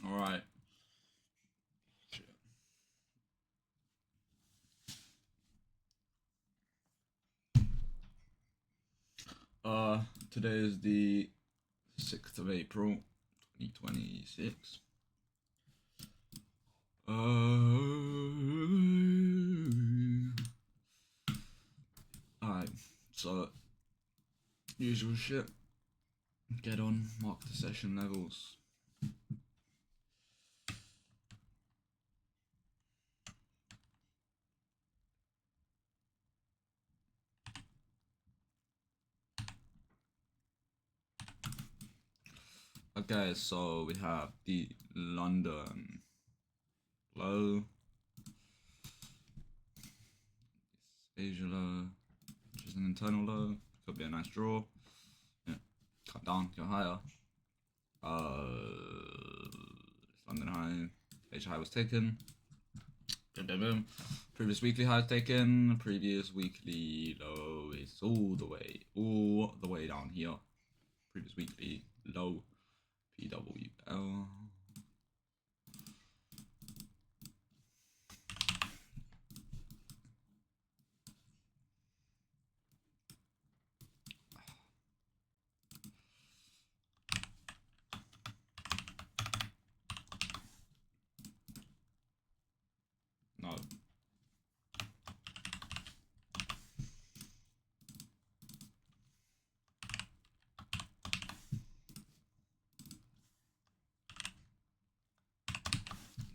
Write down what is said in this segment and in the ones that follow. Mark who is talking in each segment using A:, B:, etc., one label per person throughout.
A: All right. Today is the 6th of April, 2026. Alright, so usual shit. Get on, mark the session levels. Okay, so we have the London low, Asia low, which is an internal low. Could be a nice draw. Yeah, cut down, go higher. London high, Asia high was taken. Boom, boom, boom. Previous weekly high is taken. Previous weekly low is all the way down here. Previous weekly low, PWL. No.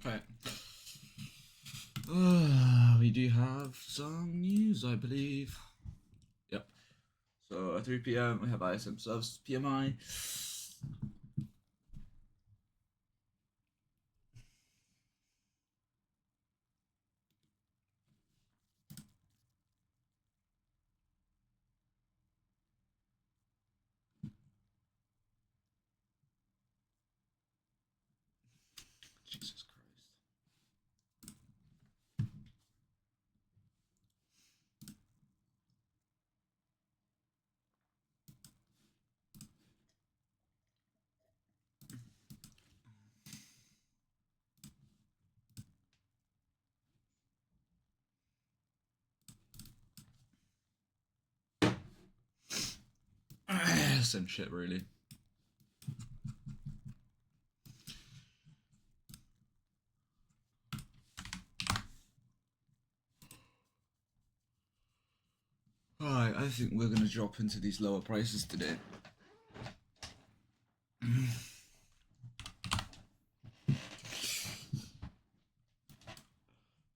A: Okay. We do have some news, I believe. Yep. So at 3 p.m. we have ISM Service PMI. Jesus Christ. Same shit, really. Alright, I think we're gonna drop into these lower prices today.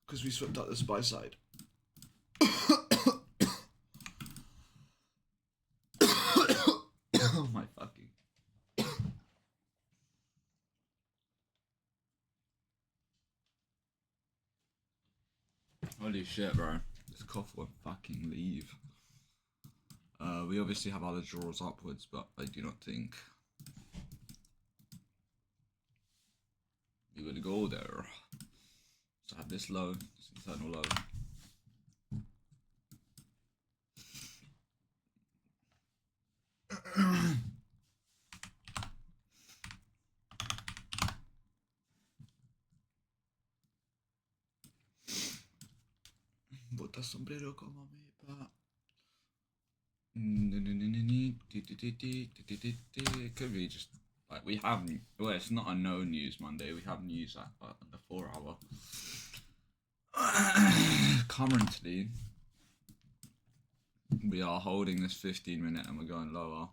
A: Because we swept out the SPY side. Oh my fucking. Holy shit, bro. This cough won't fucking leave. We obviously have other draws upwards, but I do not think we're gonna go there. So I have this low, this internal low. Bota sombrero como mi pa. It could be just like we have. Well, it's not a no news Monday. We have news at the 4 hour. Currently, we are holding this 15-minute and we're going lower.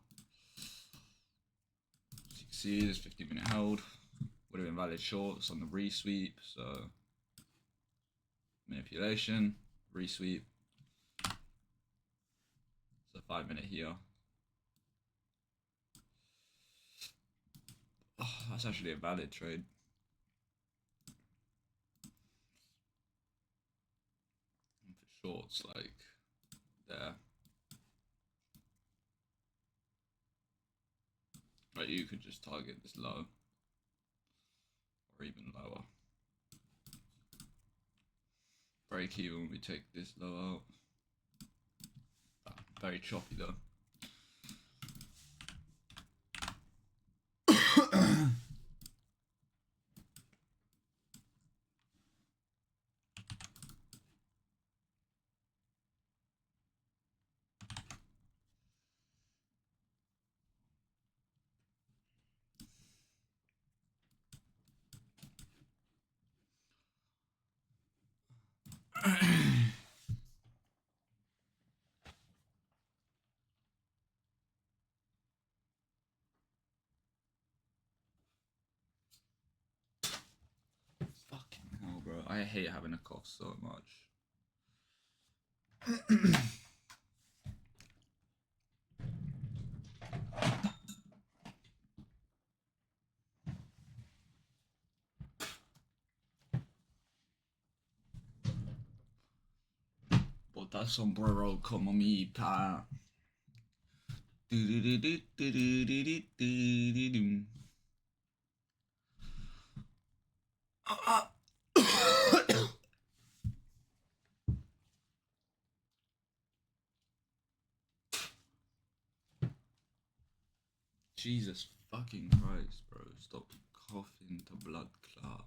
A: As you can see, this 15-minute held would have been valid shorts on the resweep. So manipulation, resweep. So 5-minute here. Oh, that's actually a valid trade. And for shorts, like there. Right, you could just target this low or even lower. Break even when we take this low out. Very choppy though. Fucking hell, bro. I hate having a cough so much. Bota sombrero como mi pa. Jesus fucking Christ, bro. Stop coughing to blood clot.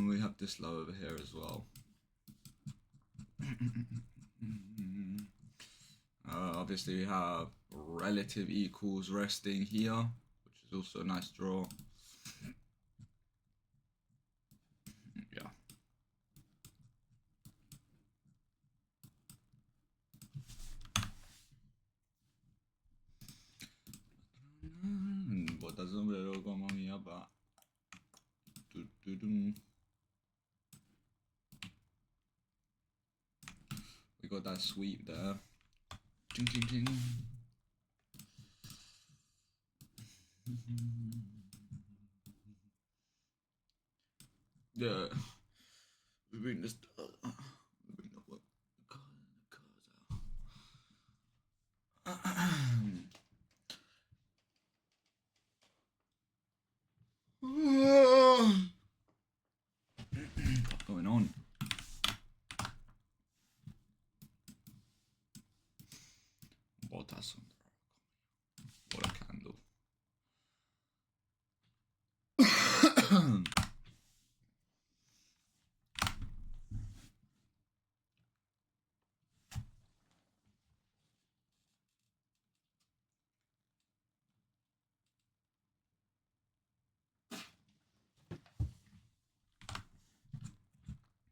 A: We have this low over here as well. Obviously we have relative equals resting here, which is also a nice draw. Yeah. Bota sombrero como mi papá. We got that sweep there. Ching, ching, ching. Yeah. We bring this. We bring the what? The cards out. What's going on? Botas. What a candle.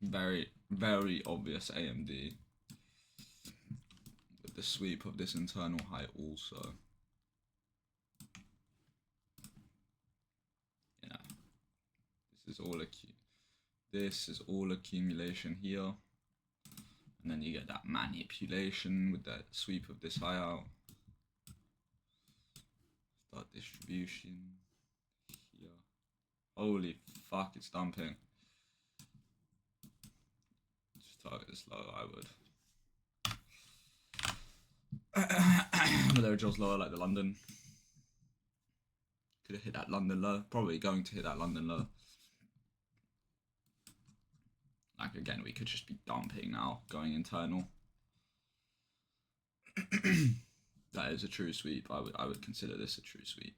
A: Very, very obvious AMD with the sweep of this internal high also. You know, this is all accumulation here, and then you get that manipulation with that sweep of this high out. Start distribution here. Holy fuck, it's dumping. Just target this low, I would. But there are just lower like the London. Could have hit that London low. Probably going to hit that London low. Like again, we could just be dumping now, going internal. That is a true sweep. I would consider this a true sweep.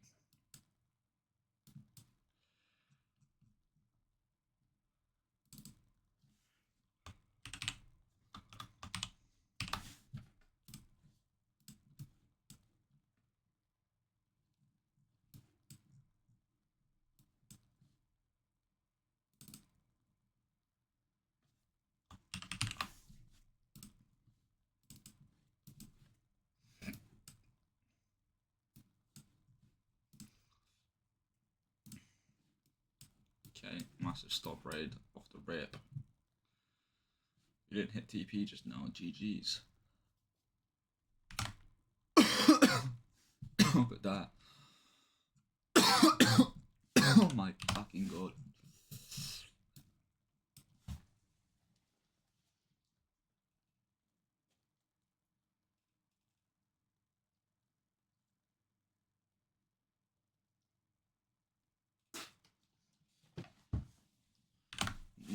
A: Okay, massive stop raid off the rip. You didn't hit TP just now, GG's. Look at that. Oh my fucking god.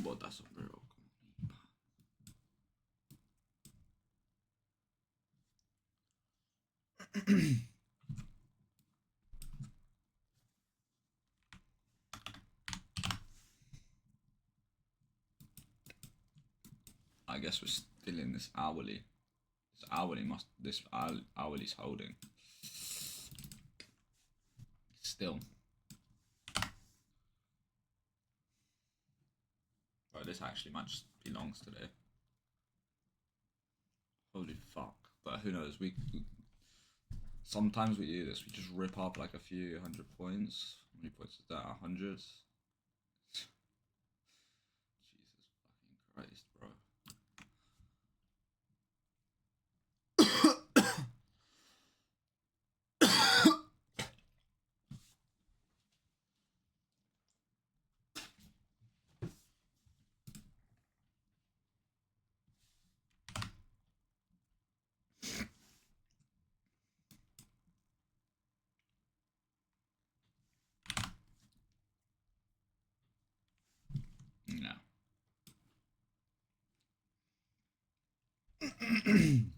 A: Bota sombrero. I guess we're still in this hourly. This hourly's holding. Still. Right, this actually might just be longs today. Holy fuck. But who knows, sometimes we do this, we just rip up like a few hundred points. How many points is that? 100? Jesus fucking Christ, bro. No. Holy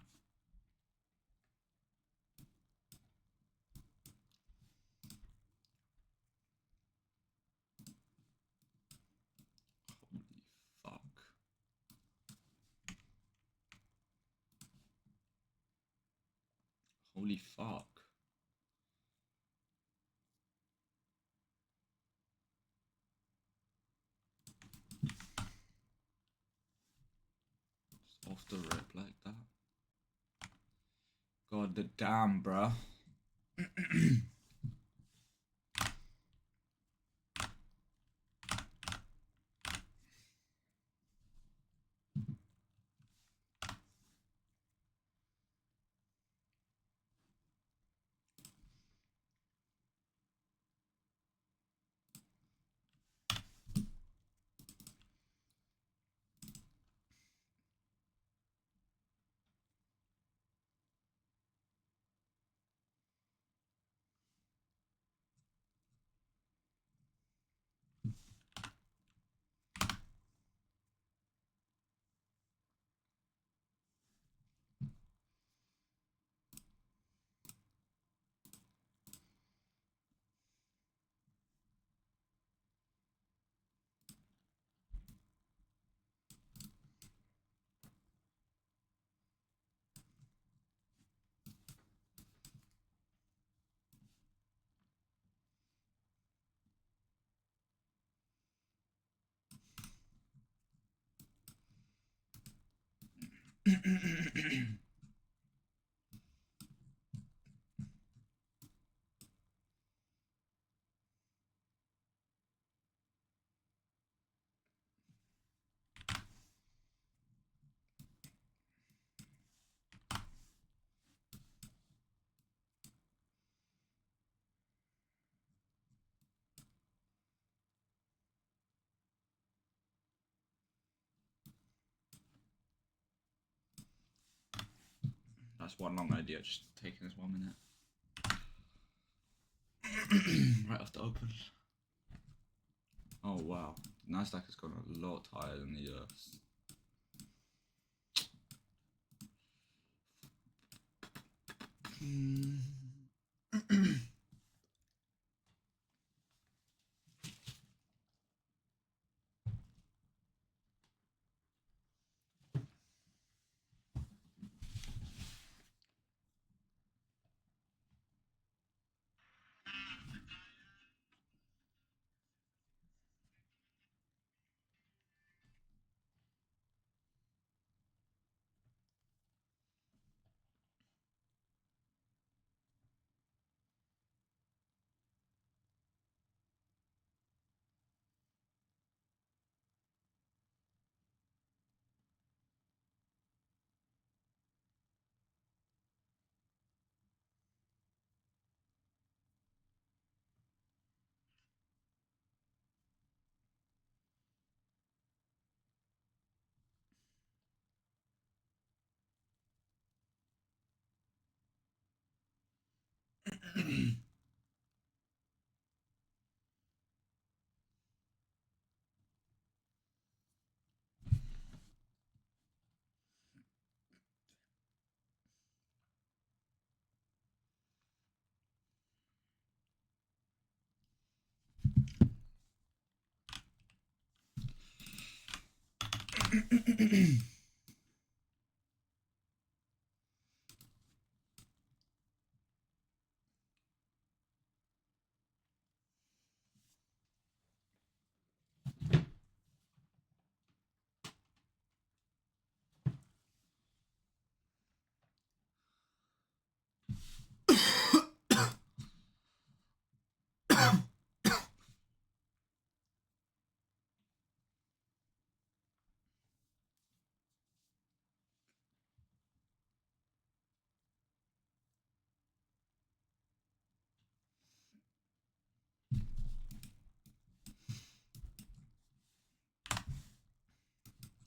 A: fuck. Holy fuck. Just off the rip like that. God the damn, bruh. That's one long idea, just taking this 1 minute. Right off the open. Oh wow, Nasdaq has gone a lot higher than the US.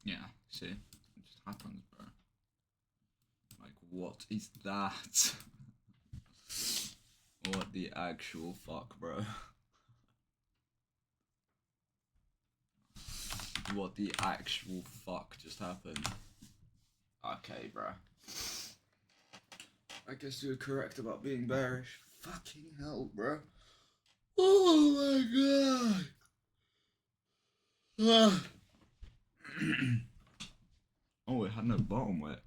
A: Yeah, see, it just happens, bro. Like, what is that? What the actual fuck, bro? What the actual fuck just happened? Okay, bro. I guess you're correct about being bearish. Fucking hell, bro. Oh my god. Oh, it had no bottom wick.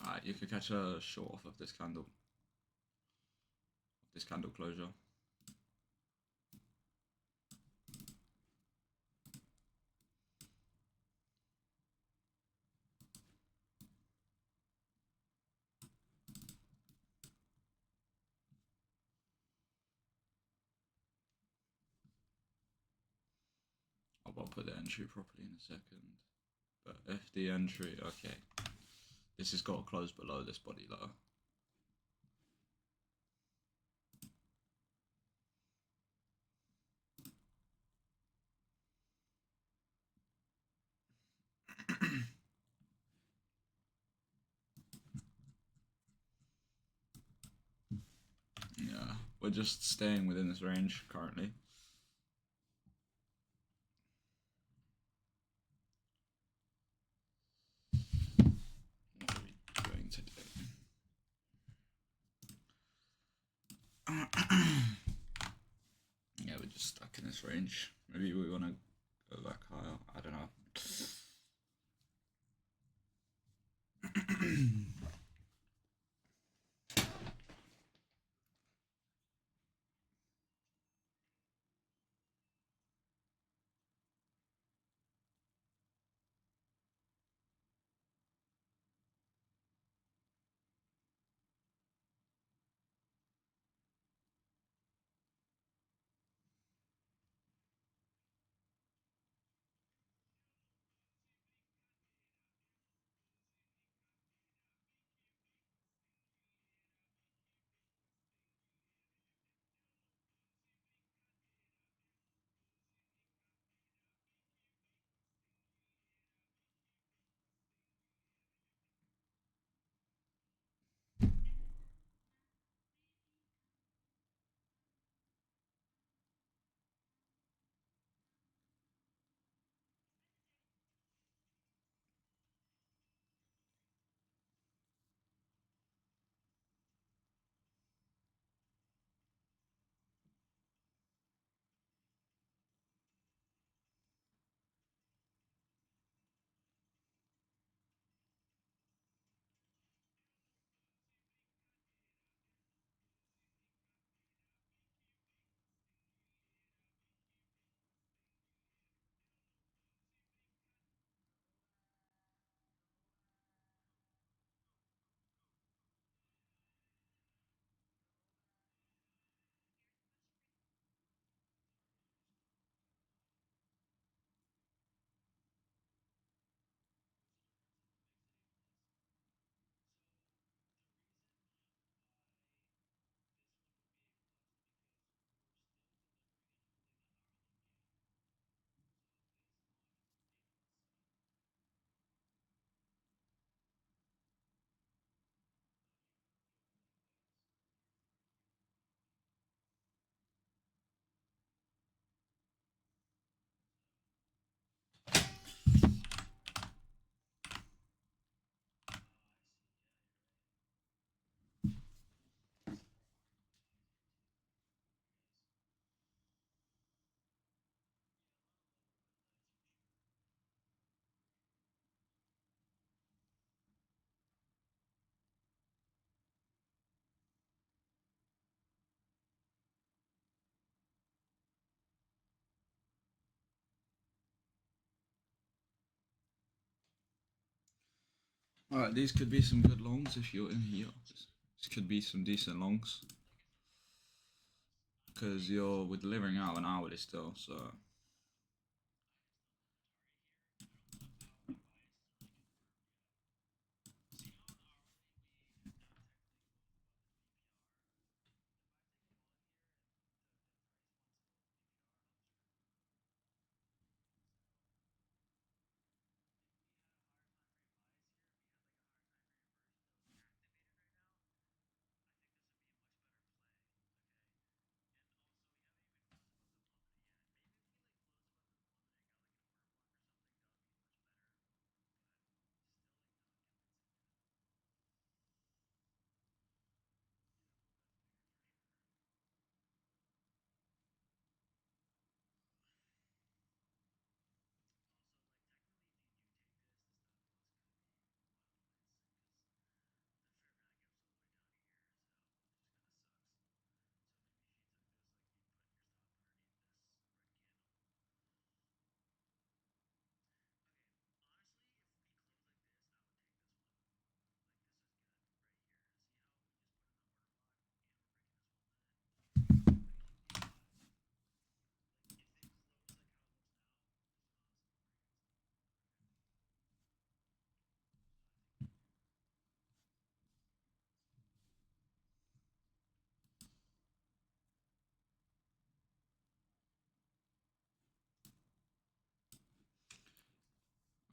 A: Alright, you could catch a short off of this candle. This candle closure. I'll put the entry properly in a second. But if the entry, okay. This has got to close below this body low. Yeah, we're just staying within this range currently. What are we doing today? Yeah, we're just stuck in this range. Maybe we want to go back higher. I don't know. Alright, these could be some good longs if you're in here. This could be some decent longs. Because we're delivering out an hourly still, so.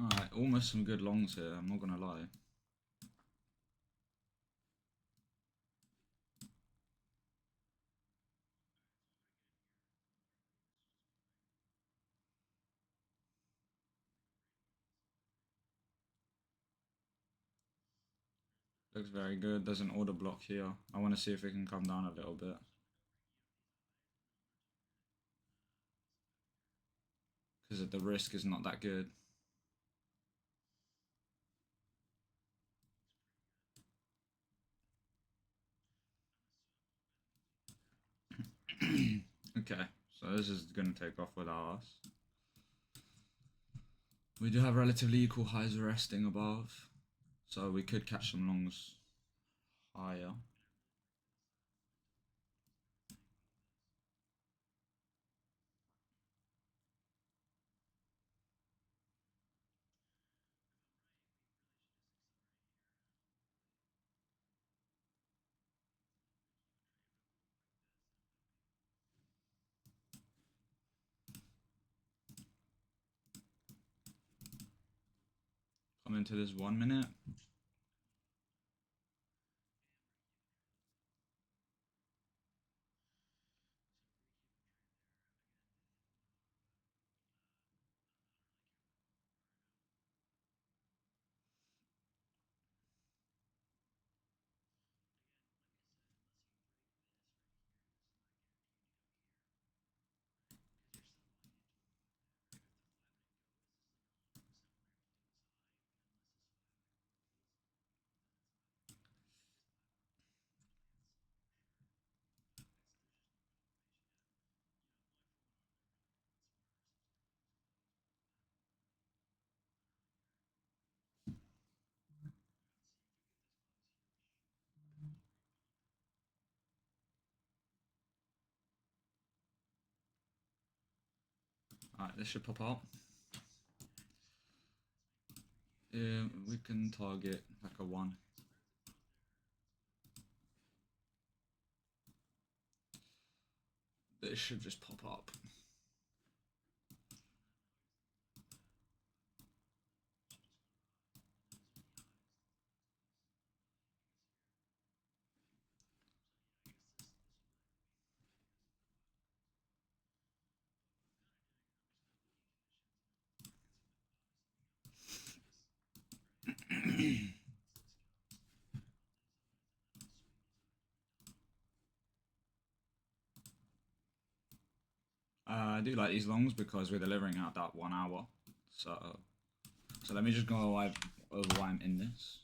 A: Alright, almost some good longs here, I'm not gonna lie. Looks very good. There's an order block here. I want to see if it can come down a little bit. Because the risk is not that good. Okay, so this is going to take off without us. We do have relatively equal highs resting above. So we could catch some longs higher. Come into this 1 minute. Alright, this should pop out. Yeah, we can target like a 1. This should just pop up. I do like these longs because we're delivering out that 1 hour. So let me just go over why I'm in this.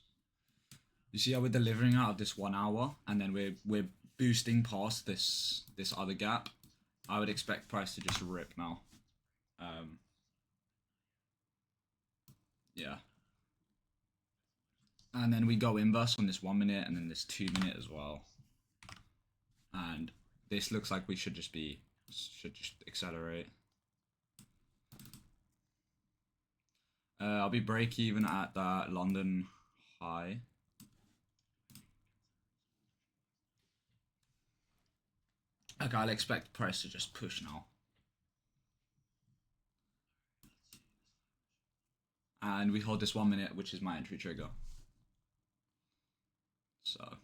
A: You see how we're delivering out of this 1 hour, and then we're boosting past this other gap. I would expect price to just rip now. Yeah. And then we go inverse on this 1 minute and then this 2 minute as well. And this looks like we should just accelerate. I'll be break even at that London high. Okay, I'll expect price to just push now. And we hold this 1 minute, which is my entry trigger. So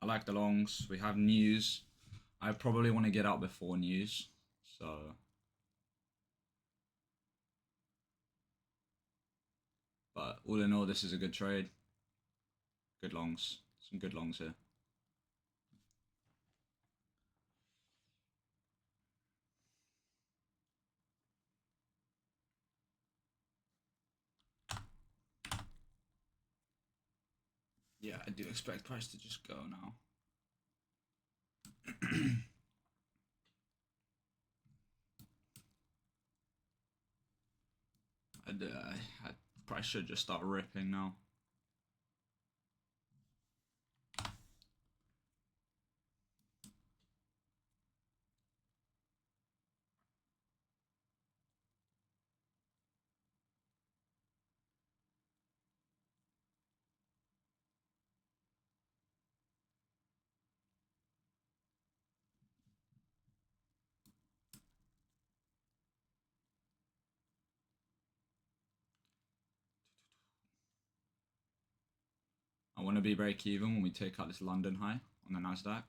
A: I like the longs. We have news. I probably want to get out before news. So but all in all, this is a good trade. Good longs. Some good longs here. Yeah, I do expect price to just go now. Price should just start ripping now. I want to be break even when we take out this London high on the Nasdaq.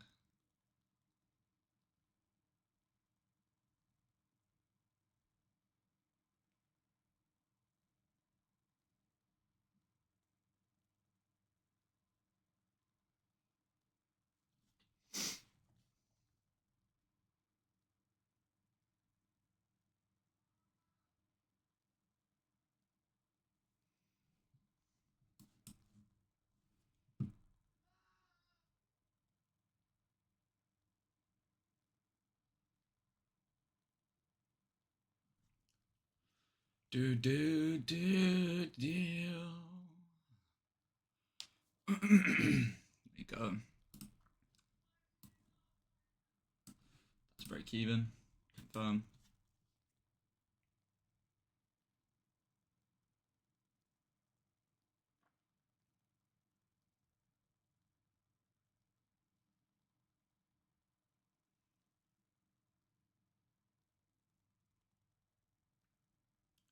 A: There you go. Let's break even. Confirm.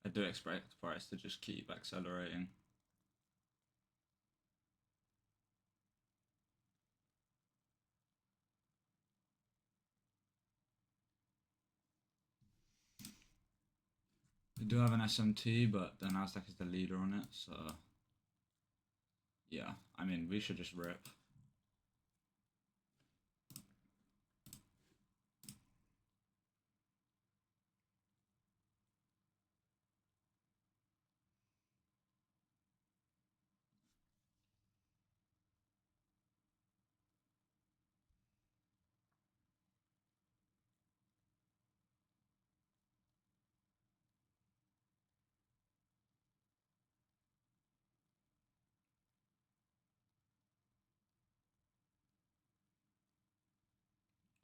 A: I do expect price to just keep accelerating. We do have an SMT, but the Nasdaq is the leader on it, so yeah, I mean, we should just rip.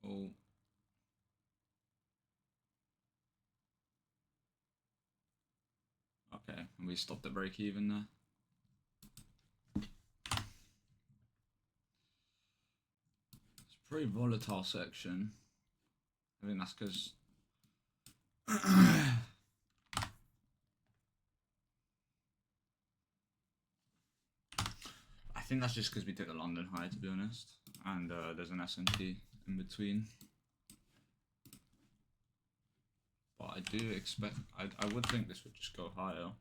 A: Oh. Okay, and we stopped the break even there. It's a pretty volatile section. I think that's because I think that's just because we took a London high, to be honest, and there's an S&P in between. But I do expect, I would think this would just go higher.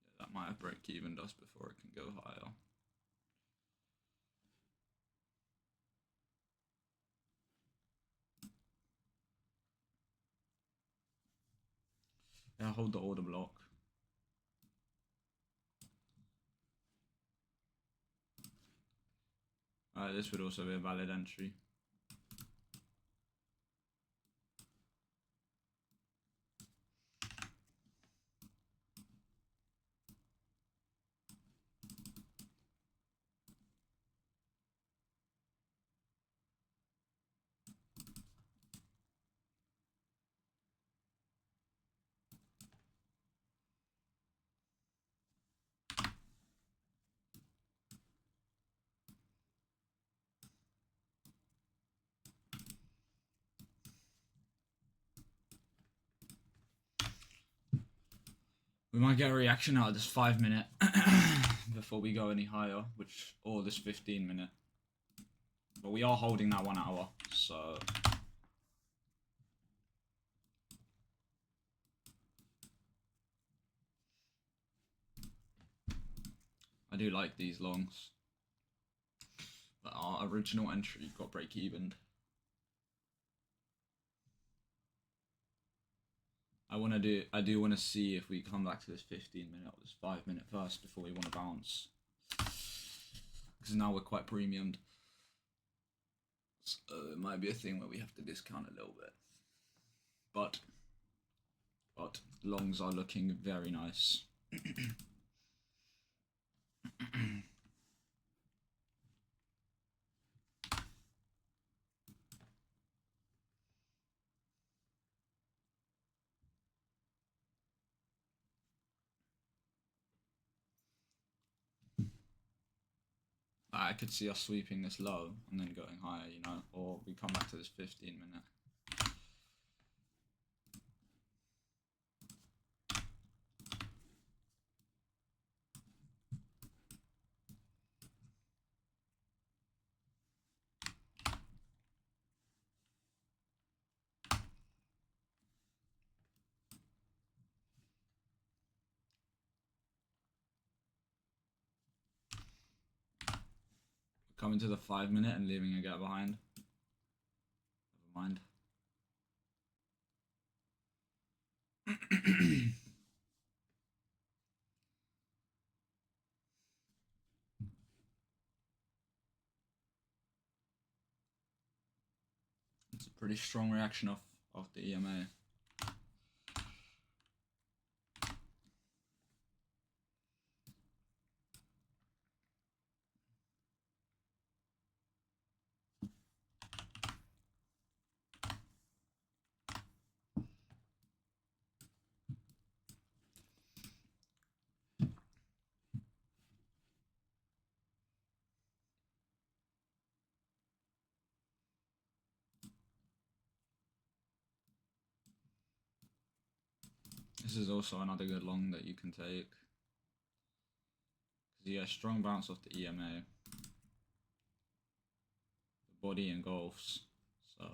A: Yeah, that might have break evened us before it can go higher. Yeah, hold the order block. This would also be a valid entry. We might get a reaction out of this 5 minute before we go any higher, or this 15 minute. But we are holding that 1 hour, so. I do like these longs. But our original entry got break even. I do want to see if we come back to this 15 minute or this 5 minute first before we want to bounce. Because now we're quite premiumed. So it might be a thing where we have to discount a little bit. But longs are looking very nice. I could see us sweeping this low and then going higher, you know, or we come back to this 15 minute. Coming to the 5 minute and leaving a gap behind. Never mind. It's a pretty strong reaction of the EMA. This is also another good long that you can take. Yeah, strong bounce off the EMA. The body engulfs, so.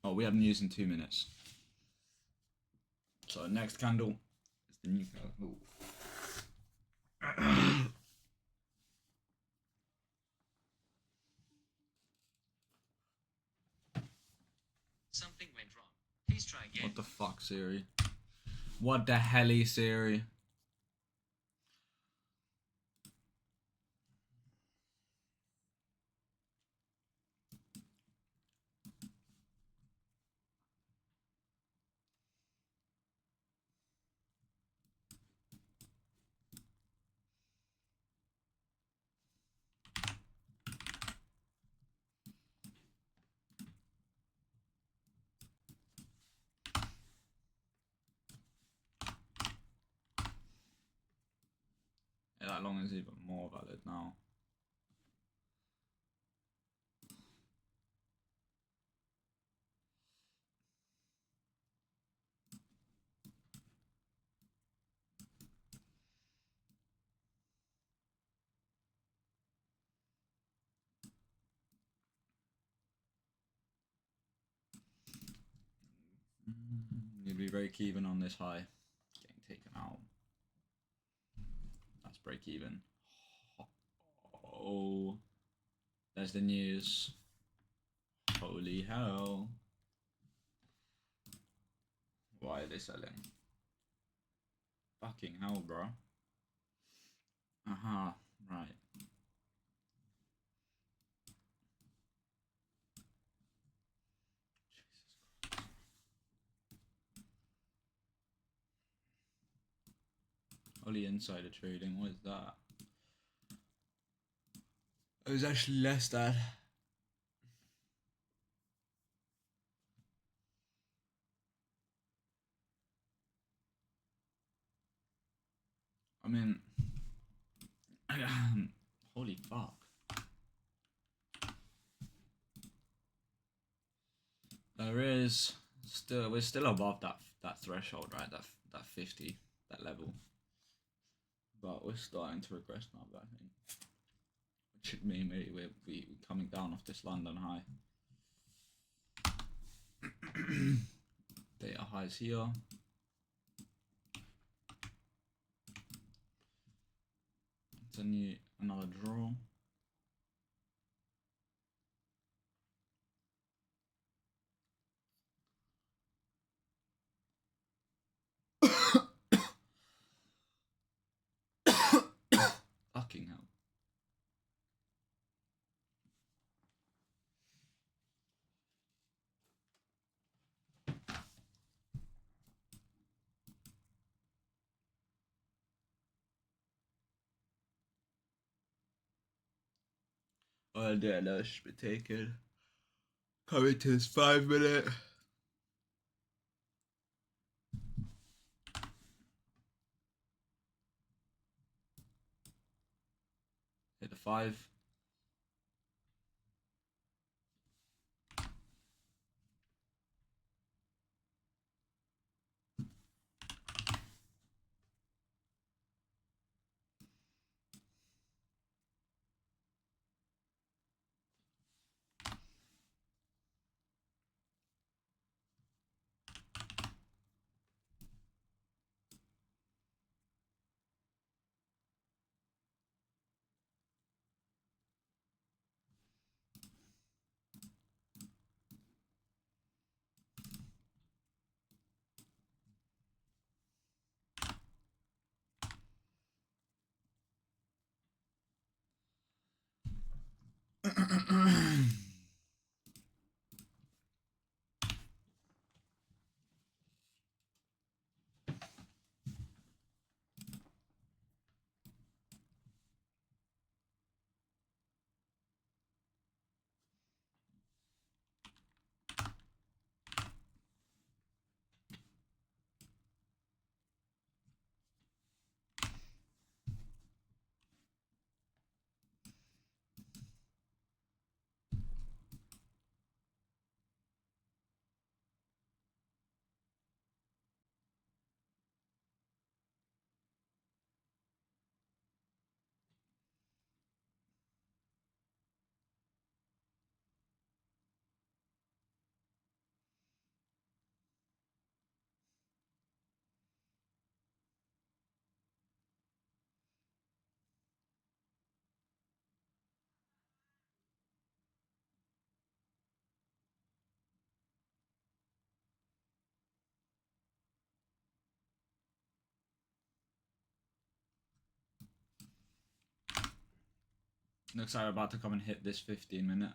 A: Oh, we have news in 2 minutes. So next candle is the new candle.
B: Something went wrong. Please try again.
A: What the fuck, Siri? What the helly, Siri? Yeah, that long is even more valid now. we break even on this high? Getting taken out. That's break even. Oh, there's the news. Holy hell. Why are they selling? Fucking hell, bro. Aha, right. Jesus Christ. Only insider trading, what is that? It was actually less than. I mean, holy fuck. There is still, we're still above that threshold, right? That 50, that level. But we're starting to regress now, I think. Which should mean maybe we're coming down off this London high. Data highs here. It's another draw. Fucking hell. Oh yeah, that should be taken. Coming to this 5-minute. Hit the 5. Looks like we're about to come and hit this 15-minute.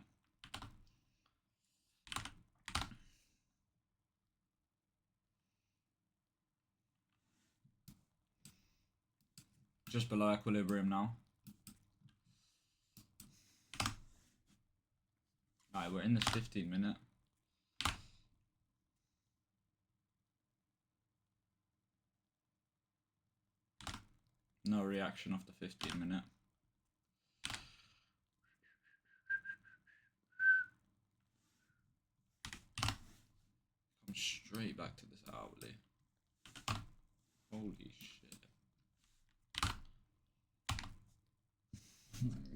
A: Just below equilibrium now. Alright, we're in this 15-minute. No reaction off the 15-minute. Come straight back to this hourly. Holy shit.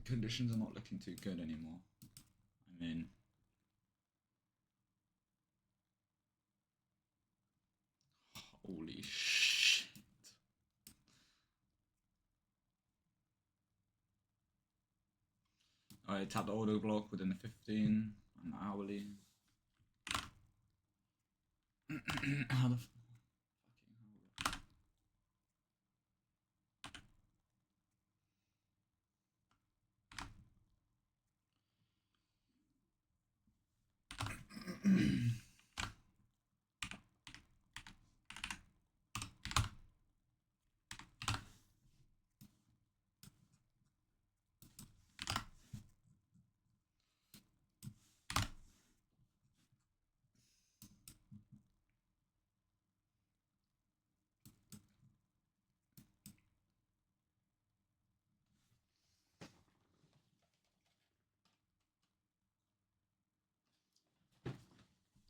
A: Conditions are not looking too good anymore. I mean, I tap the auto block within the 15 and the hourly. How the fucking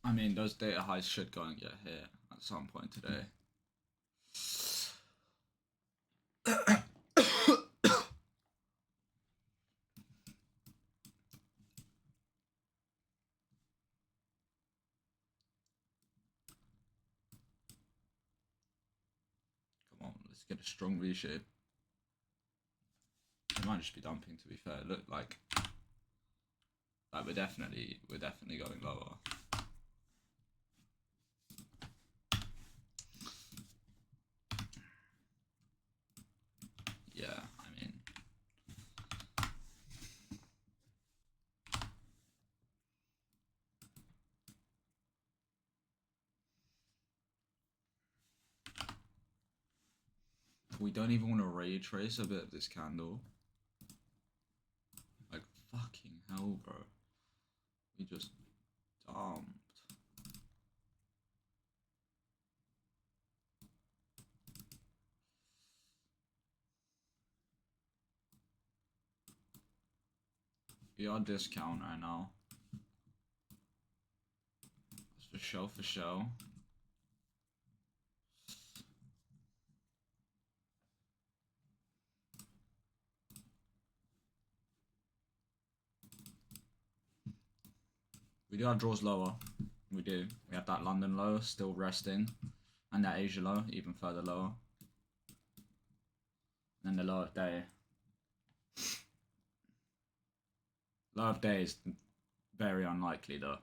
A: I mean, those data highs should go and get hit at some point today. Come on, let's get a strong reshape. It might just be dumping, to be fair. Look like we're definitely going lower. Yeah, I mean, we don't even want to ray trace a bit of this candle. Like, fucking hell, bro. We just dumped. We are discount right now. That's for show, for show. We do have draws lower. We do. We have that London low still resting. And that Asia low, even further lower. And the low of day. Low of day is very unlikely though.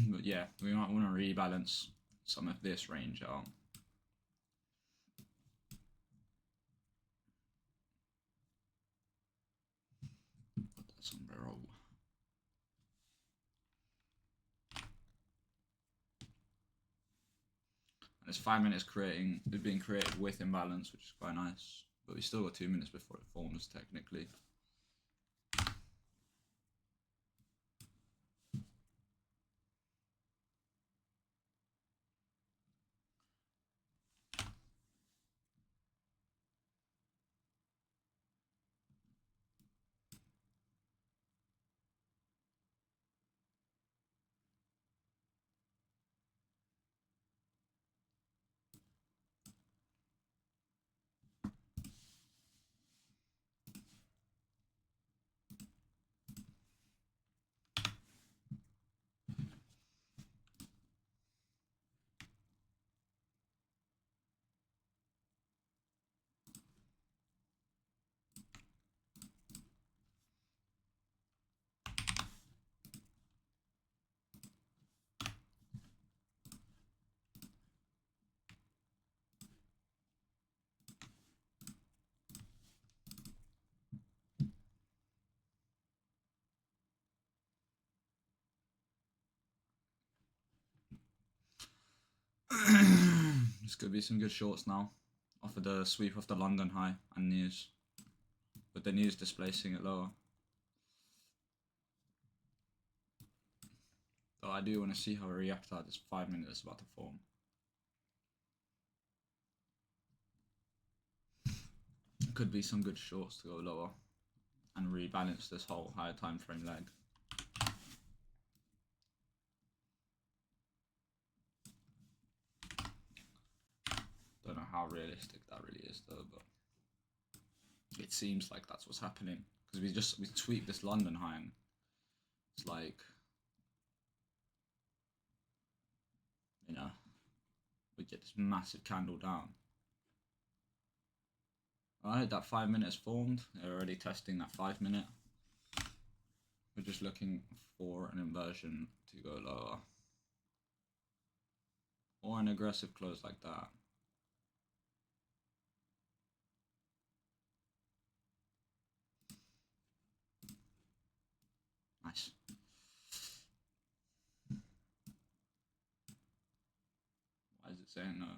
A: But yeah, we might want to rebalance some of this range out. Put that sombrero. And it's 5 minutes being created with imbalance, which is quite nice. But we still got 2 minutes before it forms technically. This could be some good shorts now. Off of the sweep of the London high and news. But the news displacing it lower. Though I do want to see how it reacts out this 5 minutes about to form. Could be some good shorts to go lower and rebalance this whole higher time frame leg. Don't know how realistic that really is though, but it seems like that's what's happening because we sweep this London high and it's like, you know, we get this massive candle down. Right, that 5 minutes formed. They're already testing that 5 minute. We're just looking for an inversion to go lower. Or an aggressive close like that. Nice. Why is it saying no? Okay.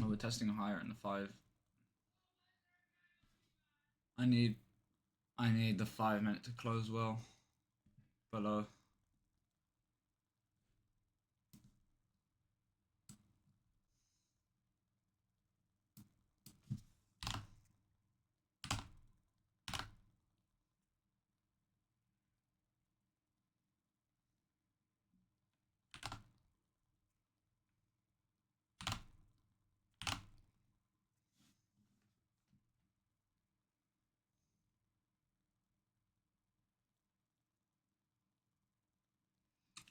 A: Oh, we're testing higher in the 5. I need the 5 minute to close well. Below.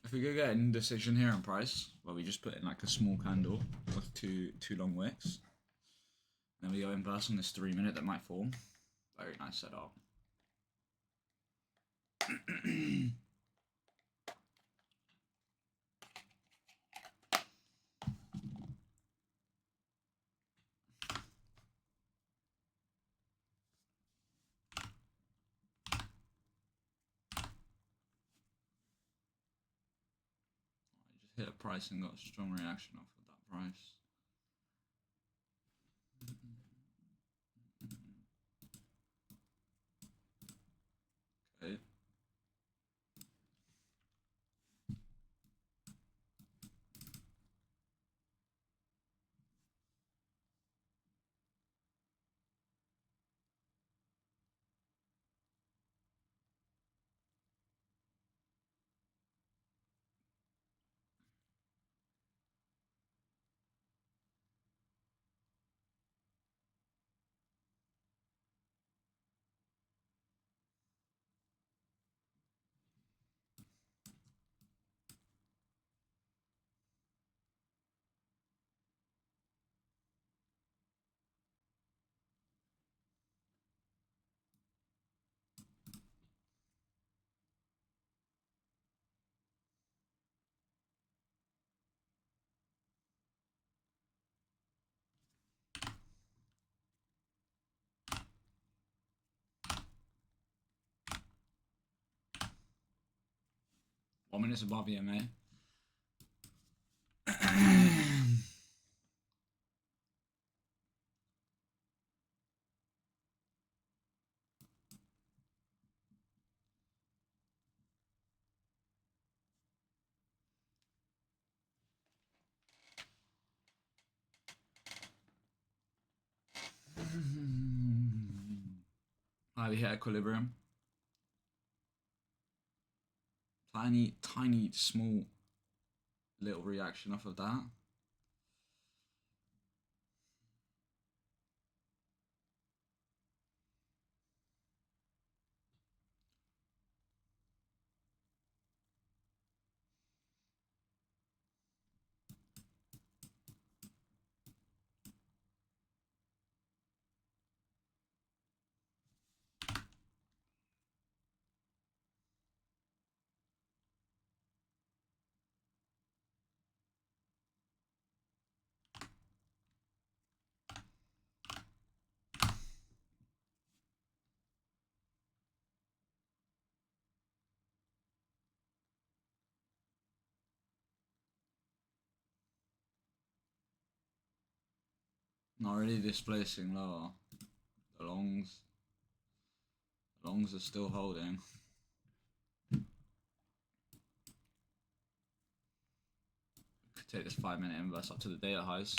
A: If we could get an indecision here on price, well, we just put in like a small candle with two long wicks. Then we go inverse on this 3 minute that might form. Very nice setup. Just hit a price and got a strong reaction off of that price. Okay. One minute's above EMA. We hit equilibrium. Tiny, small little reaction off of that. Not really displacing lower. The longs are still holding. Could take this 5-minute inverse up to the data highs.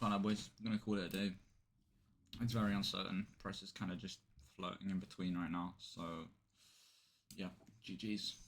A: Can't boys, I'm gonna call it a day. It's very uncertain. Price is kind of just floating in between right now. So, yeah, GG's.